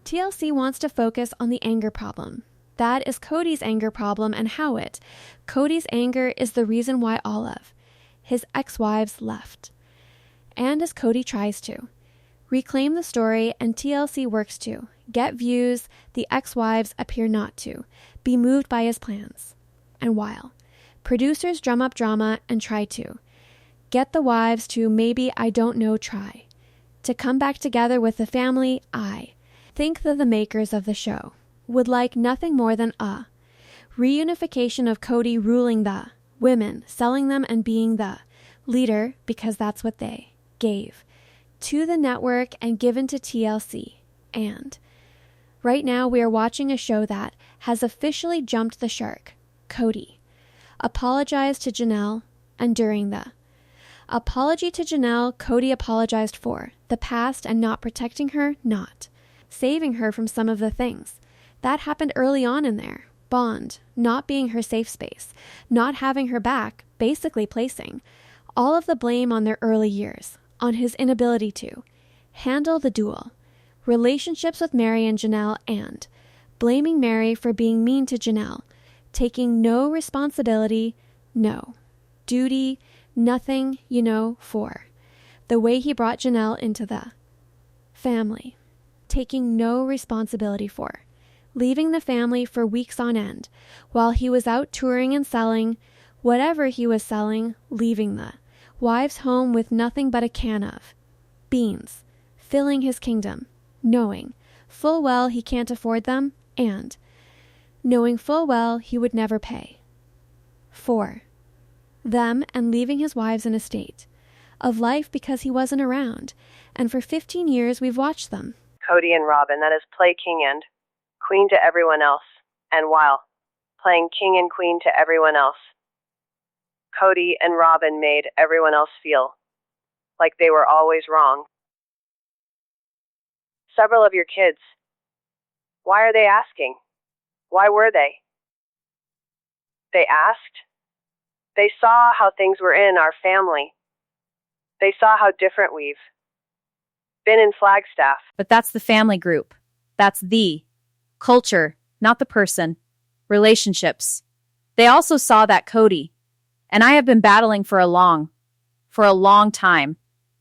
TLC wants to focus on the anger problem. That is Kody's anger problem and how Kody's anger is the reason why Olive, his ex-wives, left. And as Kody tries to reclaim the story and TLC works to get views, the ex-wives appear not to be moved by his plans. And while producers drum up drama and try to get the wives to maybe, I don't know, try to come back together with the family, I think that the makers of the show would like nothing more than a reunification of Kody ruling the women, selling them and being the leader, because that's what they gave to the network and given to TLC. And right now we are watching a show that has officially jumped the shark. Kody apologized to Janelle, and during the apology to Janelle, Kody apologized for the past and not protecting her, not saving her from some of the things that happened early on in their bond, not being her safe space, not having her back, basically placing all of the blame on their early years, on his inability to handle the dual relationships with Meri and Janelle, and blaming Meri for being mean to Janelle, taking no responsibility, no duty, nothing, for the way he brought Janelle into the family, taking no responsibility for leaving the family for weeks on end while he was out touring and selling whatever he was selling, leaving the wives home with nothing but a can of beans, filling his kingdom, knowing full well he can't afford them, and knowing full well he would never pay for them, and leaving his wives in a state of life because he wasn't around. And for 15 years we've watched them. Kody and Robyn, that is, play king and queen to everyone else, and while playing king and queen to everyone else, Kody and Robyn made everyone else feel like they were always wrong. Several of your kids, why are they asking? Why were they? They asked. They saw how things were in our family. They saw how different we've been in Flagstaff. But that's the family group. That's the culture, not the person. Relationships. They also saw that Kody and I have been battling for a long time.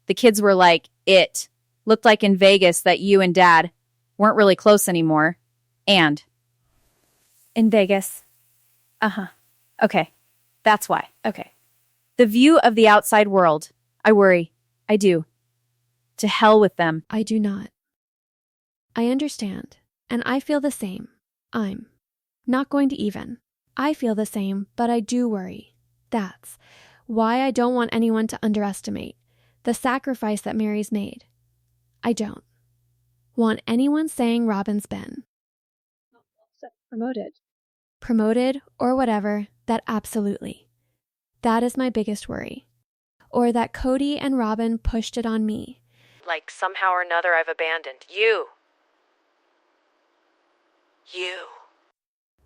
The kids were like, it looked like in Vegas that you and Dad weren't really close anymore. And in Vegas. Okay. That's why. Okay. The view of the outside world. I worry. I do. To hell with them. I do not. I understand. And I feel the same. I'm not going to even. I feel the same, but I do worry. That's why I don't want anyone to underestimate the sacrifice that Meri's made. I don't want anyone saying Robyn's been promoted or whatever. That absolutely. That is my biggest worry. Or that Kody and Robyn pushed it on me. Like somehow or another I've abandoned you.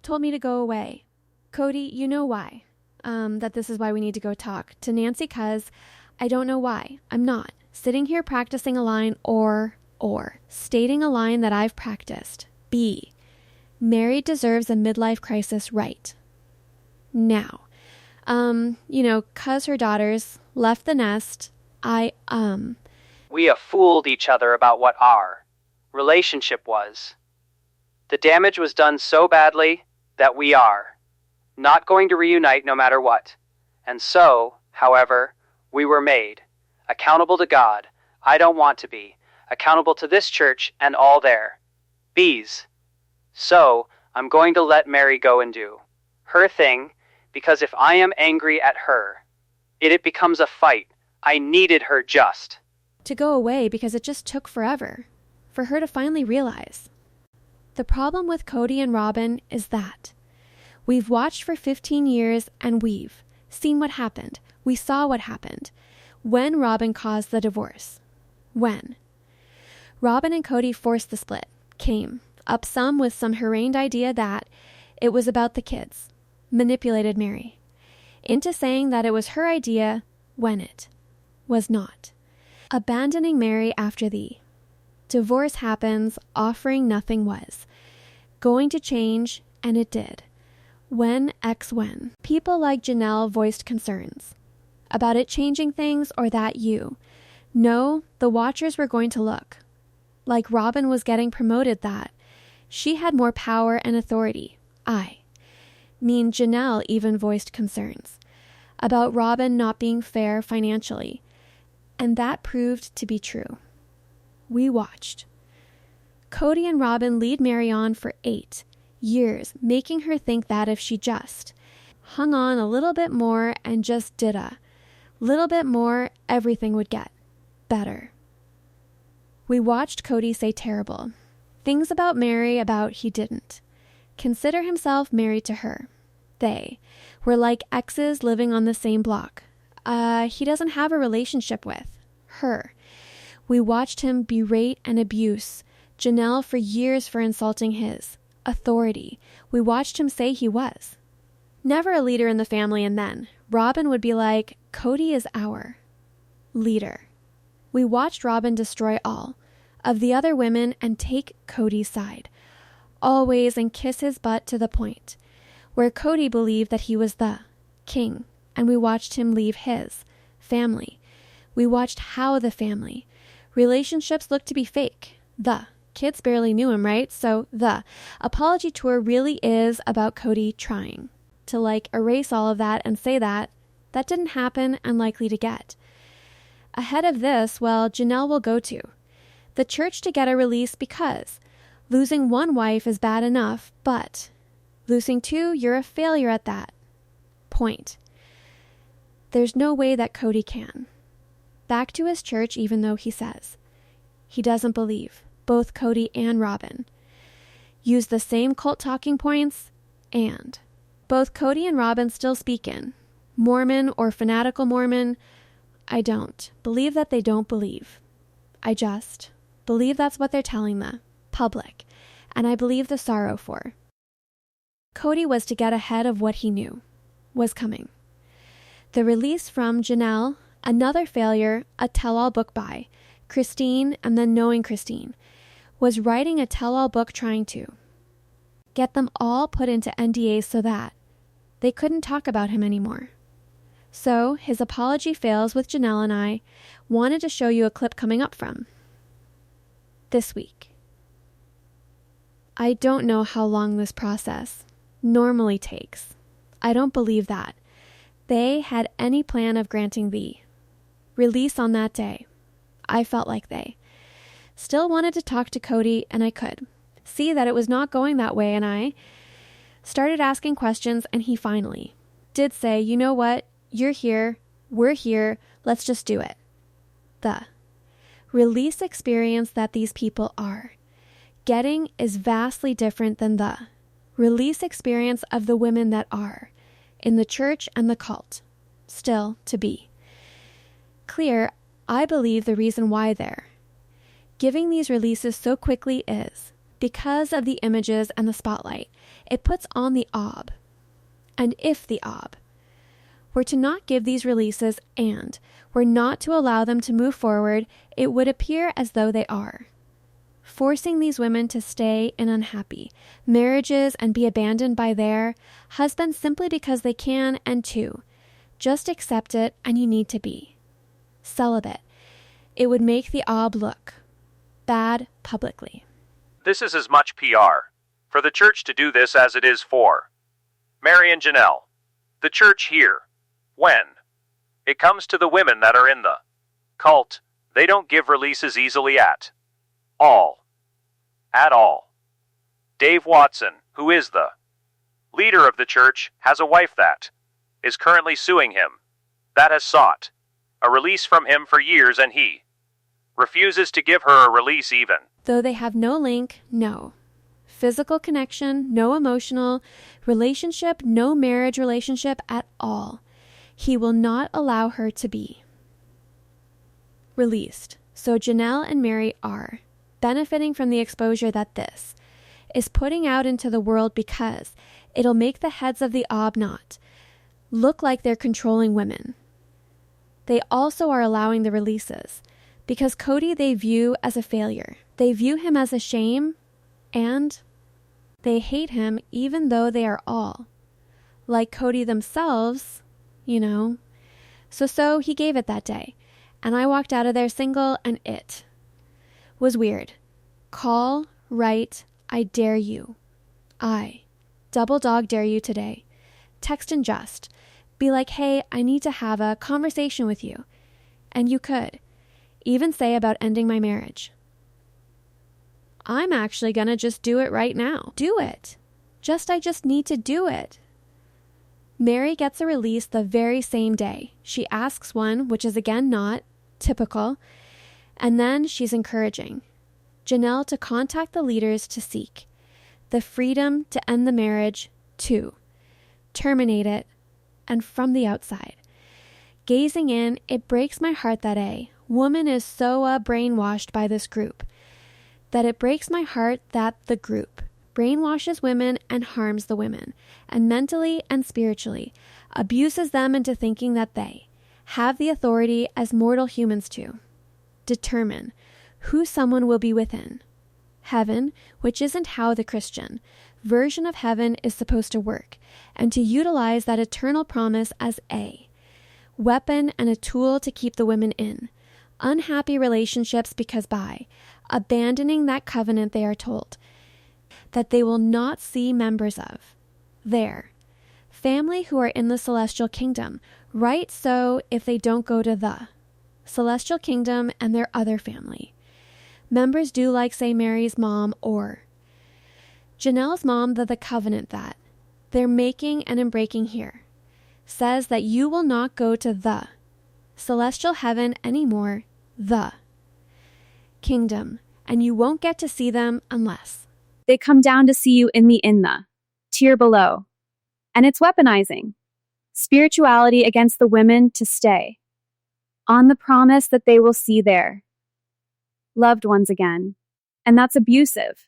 Told me to go away. Kody, you know why. That this is why we need to go talk to Nancy, cuz I don't know why. I'm not sitting here practicing a line or stating a line that I've practiced. B. Meri deserves a midlife crisis right now. Cuz her daughters left the nest. We have fooled each other about what our relationship was. The damage was done so badly that we are not going to reunite no matter what. And so, however, we were made accountable to God. I don't want to be accountable to this church and all their bees. So, I'm going to let Meri go and do her thing, because if I am angry at her, it becomes a fight. I needed her just to go away because it just took forever for her to finally realize. The problem with Kody and Robyn is that we've watched for 15 years and we've seen what happened. We saw what happened when Robyn caused the divorce. When Robyn and Kody forced the split, came up some with some harangued idea that it was about the kids, manipulated Meri into saying that it was her idea when it was not. Abandoning Meri after the Divorce happens, offering nothing was. Going to change, and it did. When. People like Janelle voiced concerns. About it changing things or that you. No, the watchers were going to look. Like Robyn was getting promoted that. She had more power and authority. Janelle even voiced concerns. About Robyn not being fair financially. And that proved to be true. We watched. Kody and Robyn lead Meri on for 8 years, making her think that if she just hung on a little bit more and just did a little bit more, everything would get better. We watched Kody say terrible things about Meri about he didn't consider himself married to her. They were like exes living on the same block. He doesn't have a relationship with her. We watched him berate and abuse Janelle for years for insulting his authority. We watched him say he was never a leader in the family, and then Robyn would be like, Kody is our leader. We watched Robyn destroy all of the other women and take Kody's side, always, and kiss his butt to the point where Kody believed that he was the king, and we watched him leave his family. We watched how the family relationships looked to be fake. The kids barely knew him, right? So the apology tour really is about Kody trying to erase all of that and say that didn't happen and likely to get. Ahead of this, Janelle will go to the church to get a release because losing one wife is bad enough, but losing 2, you're a failure at that point. There's no way that Kody can. Back to his church, even though he says he doesn't believe both Kody and Robyn use the same cult talking points, and both Kody and Robyn still speak in Mormon or fanatical Mormon. I don't believe that they don't believe. I just believe that's what they're telling the public, and I believe the sorrow for Kody was to get ahead of what he knew was coming. The release from Janelle, another failure, a tell-all book by Christine, and then knowing Christine, was writing a tell-all book trying to get them all put into NDAs so that they couldn't talk about him anymore. So his apology fails with Janelle, and I wanted to show you a clip coming up from this week. I don't know how long this process normally takes. I don't believe that they had any plan of granting the release on that day. I felt like they still wanted to talk to Kody, and I could see that it was not going that way, and I started asking questions, and he finally did say, you know what, you're here, we're here, let's just do it. The release experience that these people are getting is vastly different than the release experience of the women that are in the church and the cult. Still, to be clear, I believe the reason why they're giving these releases so quickly is because of the images and the spotlight it puts on the ob. And if the ob were to not give these releases and were not to allow them to move forward, it would appear as though they are forcing these women to stay in unhappy marriages and be abandoned by their husbands simply because they can, and to just accept it, and you need to be celibate. It would make the ob look bad publicly. This is as much PR for the church to do this as it is for Meri and Janelle. The church here, when it comes to the women that are in the cult, they don't give releases easily at all. Dave Watson, who is the leader of the church, has a wife that is currently suing him, that has sought a release from him for years, and he refuses to give her a release even though they have no link, no physical connection, no emotional relationship, no marriage relationship at all. He will not allow her to be released. So Janelle and Meri are benefiting from the exposure that this is putting out into the world because it'll make the heads of the ob not look like they're controlling women. They also are allowing the releases Because Kody they view as a failure. They view him as a shame, and they hate him even though they are all, like Kody themselves, you know. So he gave it that day, and I walked out of there single, and it was weird. Call, write, I dare you. I double dog dare you today. Text and just be like, hey, I need to have a conversation with you. And you could even say about ending my marriage. I'm actually gonna just do it right now. Do it. I just need to do it. Meri gets a release the very same day. She asks one, which is again not typical, and then she's encouraging Janelle to contact the leaders to seek the freedom to end the marriage, to terminate it, and from the outside. Gazing in, it breaks my heart that a woman is so brainwashed by this group, that it breaks my heart that the group brainwashes women and harms the women, and mentally and spiritually abuses them into thinking that they have the authority as mortal humans to determine who someone will be within. Heaven, which isn't how the Christian version of heaven is supposed to work, and to utilize that eternal promise as a weapon and a tool to keep the women in unhappy relationships, because by abandoning that covenant they are told that they will not see members of their family who are in the celestial kingdom, right? So if they don't go to the celestial kingdom and their other family members do, like say Meri's mom or Janelle's mom, the covenant that they're making and breaking here says that you will not go to the celestial heaven anymore, the kingdom, and you won't get to see them unless They come down to see you in the tier below. And it's weaponizing spirituality against the women to stay on the promise that they will see their loved ones again. And that's abusive.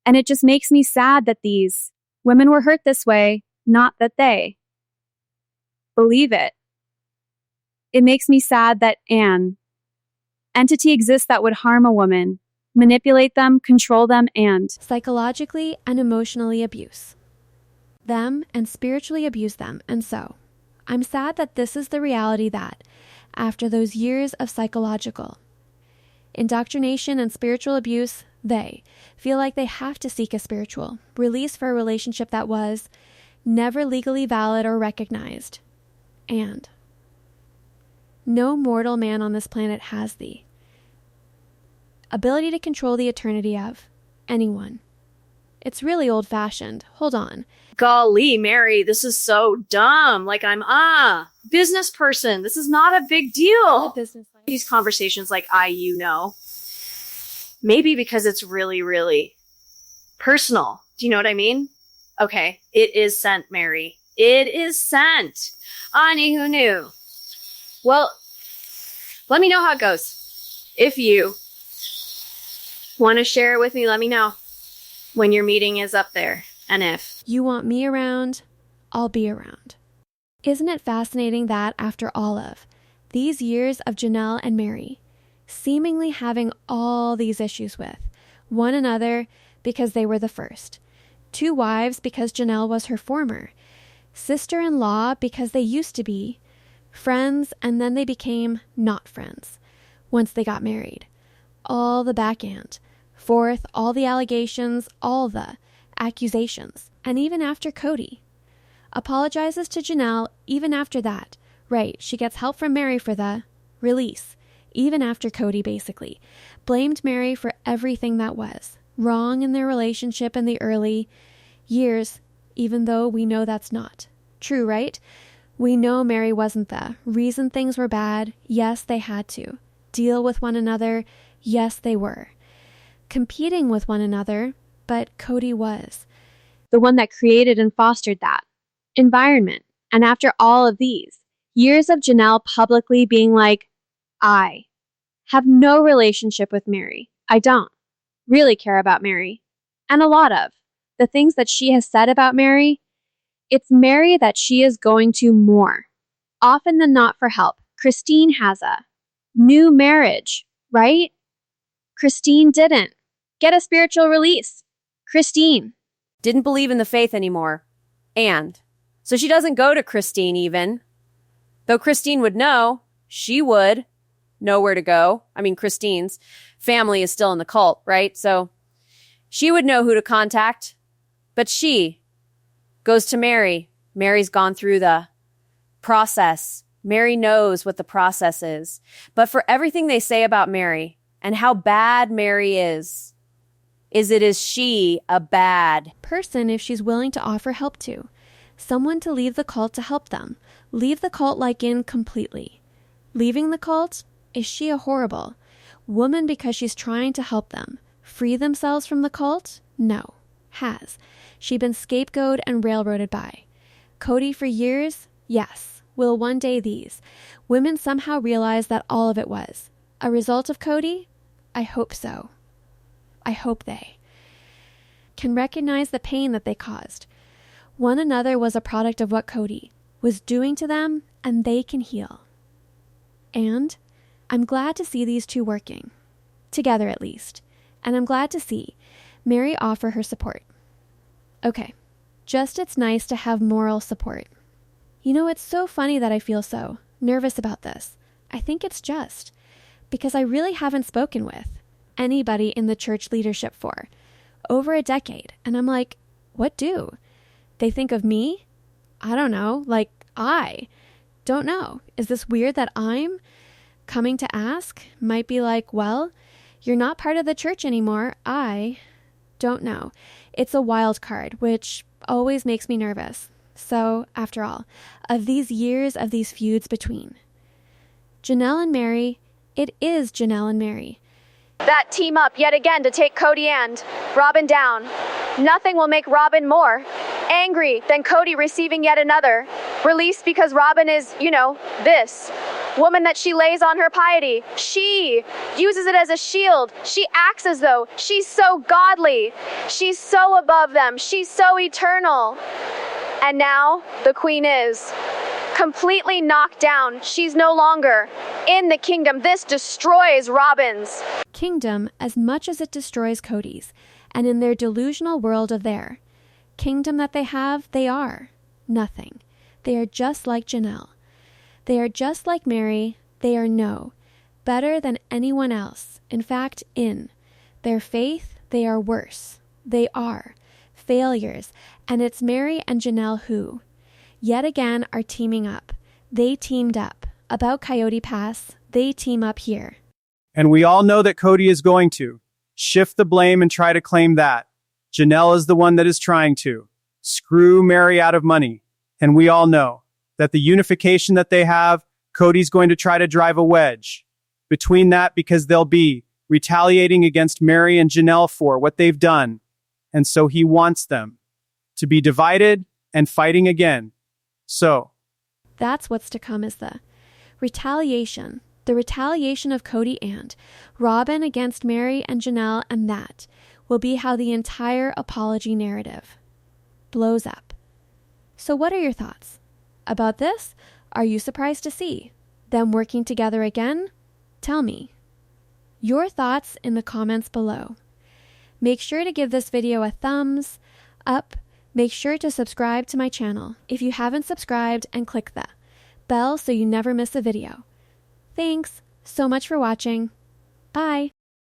And it just makes me sad that these women were hurt this way, not that they believe it. It makes me sad that an entity exists that would harm a woman, manipulate them, control them, and psychologically and emotionally abuse them and spiritually abuse them. And so I'm sad that this is the reality that after those years of psychological indoctrination and spiritual abuse, they feel like they have to seek a spiritual release for a relationship that was never legally valid or recognized. And no mortal man on this planet has the ability to control the eternity of anyone. It's really old-fashioned. Hold on. Golly, Meri, this is so dumb. Like, I'm business person. This is not a big deal. These conversations like maybe because it's really, really personal. Do you know what I mean? Okay, it is sent, Meri. It is sent. Ani, who knew? Well, let me know how it goes. If you want to share it with me, let me know when your meeting is up there. And if you want me around, I'll be around. Isn't it fascinating that after all of these years of Janelle and Meri seemingly having all these issues with one another because they were the first, two wives because Janelle was her former, sister-in-law because they used to be friends and then they became not friends once they got married, all the back and forth, all the allegations, all the accusations, and even after Kody apologizes to Janelle, even after that, right, she gets help from Meri for the release, even after Kody basically blamed Meri for everything that was wrong in their relationship in the early years, even though we know that's not true, right? We know Meri wasn't the reason things were bad. Yes, they had to deal with one another. Yes, they were competing with one another, but Kody was the one that created and fostered that environment. And after all of these years of Janelle publicly being like, I have no relationship with Meri. I don't really care about Meri. And a lot of the things that she has said about Meri, it's Meri that she is going to more often than not for help. Christine has a new marriage right? Christine didn't get a spiritual release. Christine didn't believe in the faith anymore. And so she doesn't go to Christine even. Though Christine would know, she would know where to go. I mean, Christine's family is still in the cult, right? So she would know who to contact. But she goes to Meri. Meri's gone through the process. Meri knows what the process is. But for everything they say about Meri and how bad Meri is she a bad person if she's willing to offer help to? Someone to leave the cult to help them. Leave the cult like in completely. Leaving the cult? Is she a horrible woman because she's trying to help them free themselves from the cult? No. Has she been scapegoated and railroaded by Kody for years? Yes. Will one day these women somehow realize that all of it was a result of Kody? I hope so. I hope they can recognize the pain that they caused. One another was a product of what Kody was doing to them, and they can heal. And I'm glad to see these two working, together at least, and I'm glad to see Meri offer her support. Okay, just it's nice to have moral support. You know, it's so funny that I feel so nervous about this. I think it's just because I really haven't spoken with anybody in the church leadership for over a decade. And I'm like, what do they think of me? I don't know. Like, I don't know. Is this weird that I'm coming to ask? Might be like, well, you're not part of the church anymore. I don't know. It's a wild card, which always makes me nervous. So, after all, of these years of these feuds between Janelle and Meri, it is Janelle and Meri that team up yet again to take Kody and Robyn down. Nothing will make Robyn more angry than Kody receiving yet another release because Robyn is, this woman that she lays on her piety. She uses it as a shield. She acts as though she's so godly. She's so above them. She's so eternal. And now the queen is completely knocked down. She's no longer in the kingdom. This destroys Robyn's kingdom as much as it destroys Kody's. And in their delusional world of their kingdom that they have, they are nothing. They are just like Janelle. They are just like Meri. They are better than anyone else. In fact, in their faith, they are worse. They are failures. And it's Meri and Janelle who, yet again, are teaming up. They teamed up. About Coyote Pass, they team up here. And we all know that Kody is going to shift the blame and try to claim that Janelle is the one that is trying to screw Meri out of money. And we all know that the unification that they have, Kody's going to try to drive a wedge between that because they'll be retaliating against Meri and Janelle for what they've done. And so he wants them to be divided and fighting again. So that's what's to come, is the retaliation of Kody and Robyn against Meri and Janelle, and that will be how the entire apology narrative blows up. So what are your thoughts about this? Are you surprised to see them working together again? Tell me your thoughts in the comments below. Make sure to give this video a thumbs up. Make sure to subscribe to my channel if you haven't subscribed, and click the bell so you never miss a video. Thanks so much for watching. Bye.